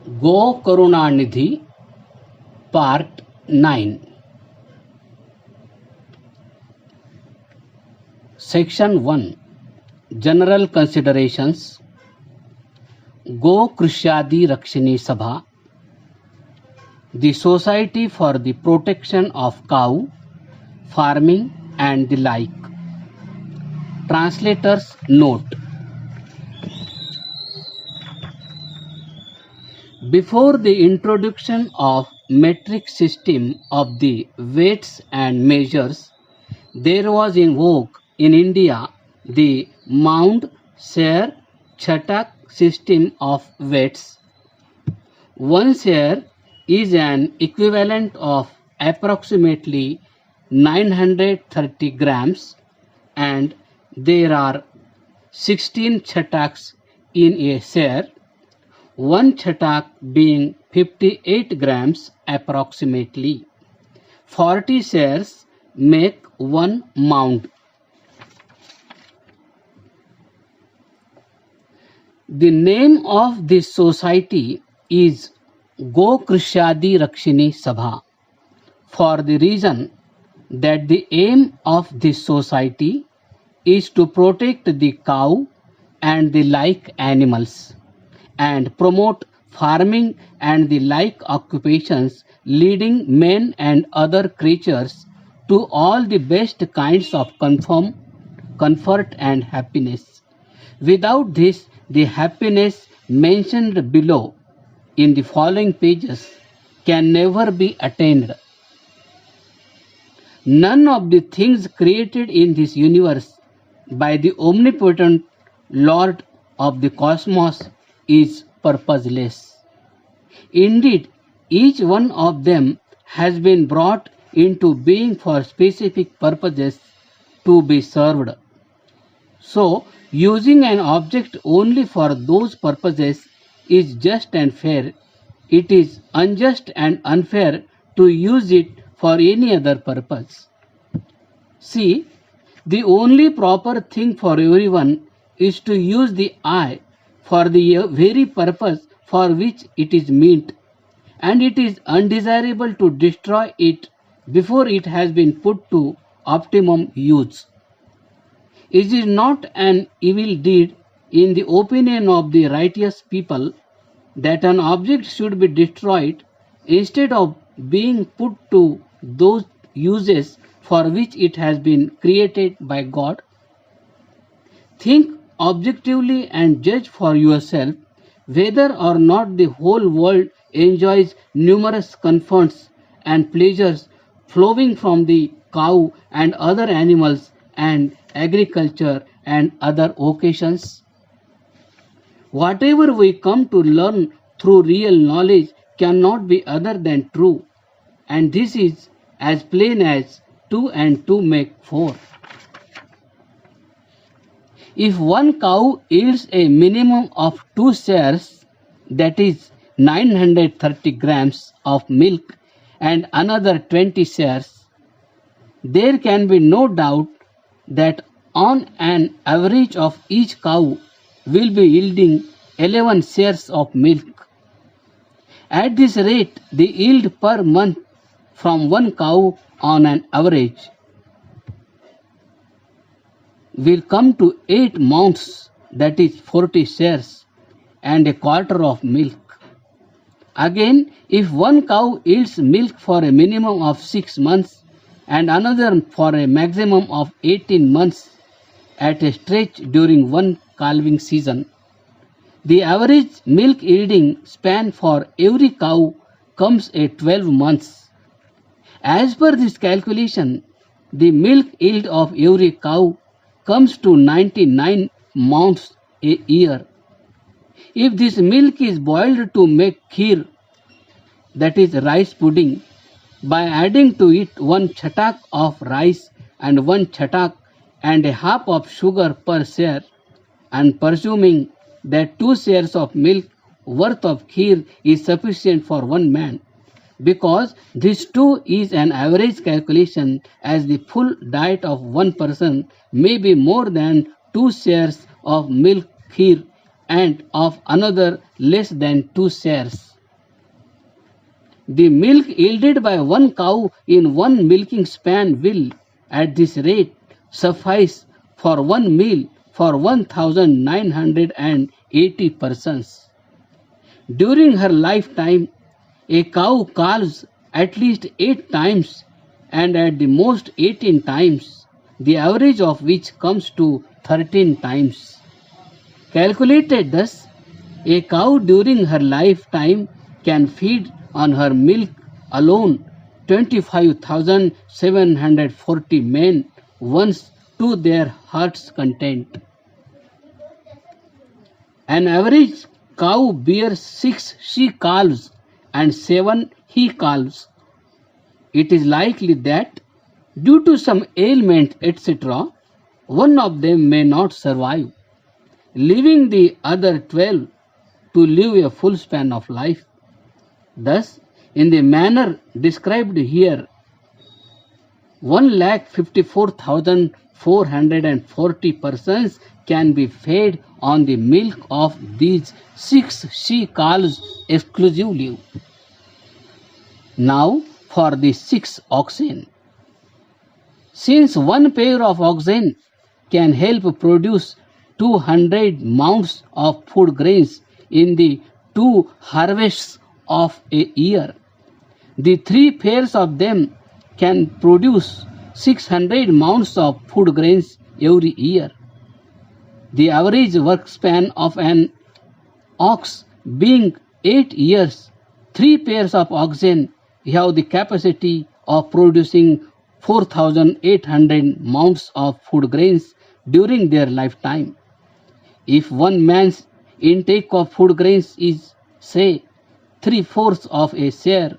GoKaruna-NIDHI Part-09 Section 1 General Considerations GOKARUNA-NIDHI Sabha, the Society for the Protection of Cow, Farming and the like. Translator's Note. Before the introduction of metric system of the weights and measures, there was in vogue in India the mound, share, chatak system of weights. 1 share is an equivalent of approximately 930 grams, and there are 16 chataks in a share, 1 chatak being 58 grams approximately. 40 shares make 1 mound. The name of this society is GOKARUNA-NIDHI Sabha, for the reason that the aim of this society is to protect the cow and the like animals, and promote farming and the like occupations, leading men and other creatures to all the best kinds of comfort and happiness. Without this, the happiness mentioned below in the following pages can never be attained. None of the things created in this universe by the omnipotent Lord of the cosmos is purposeless. Indeed, each one of them has been brought into being for specific purposes to be served. So, using an object only for those purposes is just and fair. It is unjust and unfair to use it for any other purpose. See, the only proper thing for everyone is to use the eye for the very purpose for which it is meant, and it is undesirable to destroy it before it has been put to optimum use. It is not an evil deed in the opinion of the righteous people that an object should be destroyed instead of being put to those uses for which it has been created by God. Think objectively and judge for yourself whether or not the whole world enjoys numerous comforts and pleasures flowing from the cow and other animals and agriculture and other occasions. Whatever we come to learn through real knowledge cannot be other than true, and this is as plain as 2 and 2 make 4. If one cow yields a minimum of 2 shares, that is 930 grams of milk, and another 20 shares, there can be no doubt that on an average of each cow will be yielding 11 shares of milk. At this rate, the yield per month from one cow on an average will come to 8 mounds, that is 40 shares, and a quarter of milk. Again, if one cow yields milk for a minimum of 6 months and another for a maximum of 18 months at a stretch during one calving season, the average milk yielding span for every cow comes at 12 months. As per this calculation, the milk yield of every cow comes to 99 mounds a year. If this milk is boiled to make kheer, that is rice pudding, by adding to it 1 chatak of rice and 1 chatak and a half of sugar per share, and presuming that 2 shares of milk worth of kheer is sufficient for one man, because this too is an average calculation, as the full diet of one person may be more than 2 shares of milk kheer and of another less than 2 shares. The milk yielded by one cow in one milking span will, at this rate, suffice for one meal for 1,980 persons. During her lifetime, a cow calves at least 8 times and at the most 18 times, the average of which comes to 13 times. Calculated thus, a cow during her lifetime can feed on her milk alone 25,740 men once to their heart's content. An average cow bears 6 she-calves and 7 he-calves. It is likely that, due to some ailment, etc., one of them may not survive, leaving the other 12 to live a full span of life. Thus, in the manner described here, 1,54,440 persons can be fed on the milk of these 6 she-calves exclusively. Now for the 6 oxen. Since one pair of oxen can help produce 200 mounds of food grains in the 2 harvests of a year, the 3 pairs of them can produce 600 mounds of food grains every year. The average work span of an ox being 8 years, 3 pairs of oxen have the capacity of producing 4,800 mounds of food grains during their lifetime. If one man's intake of food grains is, say, 3/4 of a share,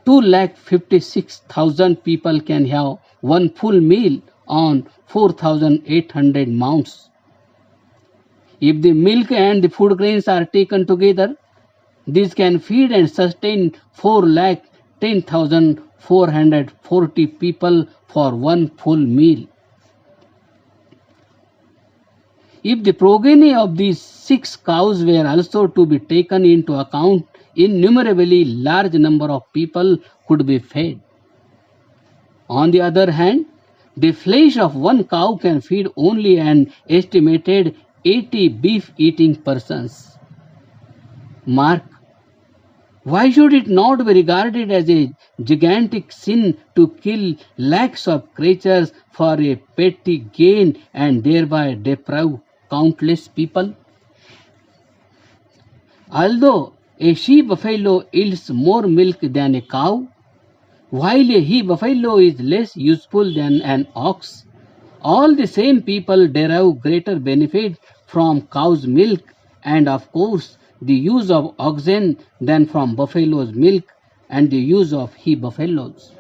2,56,000 people can have one full meal on 4,800 mounds. If the milk and the food grains are taken together, these can feed and sustain 4,10,440 people for one full meal. If the progeny of these 6 cows were also to be taken into account, innumerably large number of people could be fed. On the other hand, the flesh of one cow can feed only an estimated 80 beef-eating persons. Mark, why should it not be regarded as a gigantic sin to kill lakhs of creatures for a petty gain and thereby deprive countless people? Although a she-buffalo yields more milk than a cow, while a he-buffalo is less useful than an ox, all the same people derive greater benefit from cow's milk and, of course, the use of oxen than from buffalo's milk and the use of he-buffaloes.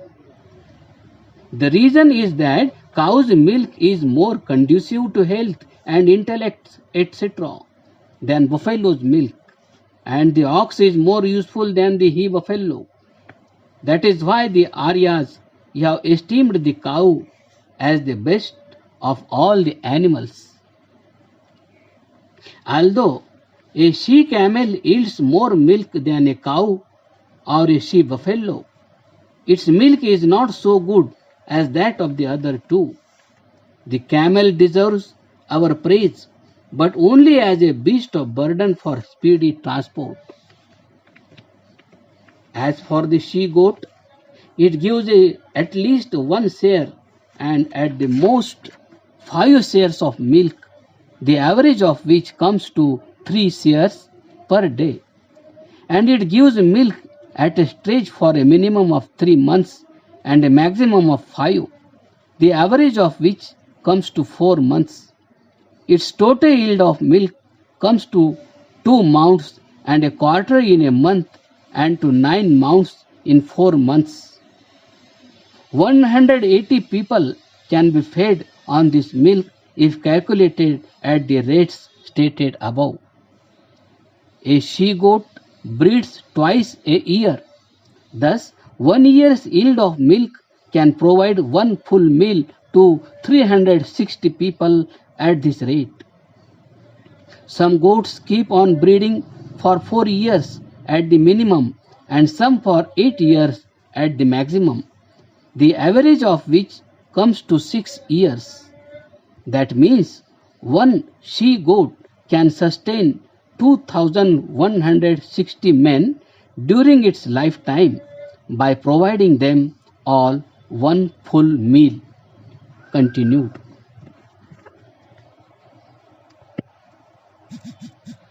The reason is that cow's milk is more conducive to health and intellect, etc., than buffalo's milk, and the ox is more useful than the he-buffalo. That is why the Aryas have esteemed the cow as the best of all the animals. Although a she-camel yields more milk than a cow or a she-buffalo, its milk is not so good as that of the other two. The camel deserves our praise, but only as a beast of burden for speedy transport. As for the she-goat, it gives at least 1 share and at the most 5 shares of milk, the average of which comes to 3 shares per day. And it gives milk at a stretch for a minimum of 3 months and a maximum of 5, the average of which comes to 4 months. Its total yield of milk comes to 2 mounds and a quarter in a month and to 9 mounds in 4 months. 180 people can be fed on this milk if calculated at the rates stated above. A she-goat breeds twice a year. Thus, 1 year's yield of milk can provide one full meal to 360 people at this rate. Some goats keep on breeding for 4 years at the minimum and some for 8 years at the maximum, the average of which comes to 6 years. That means one she-goat can sustain 2,160 men during its lifetime by providing them all one full meal. Continued.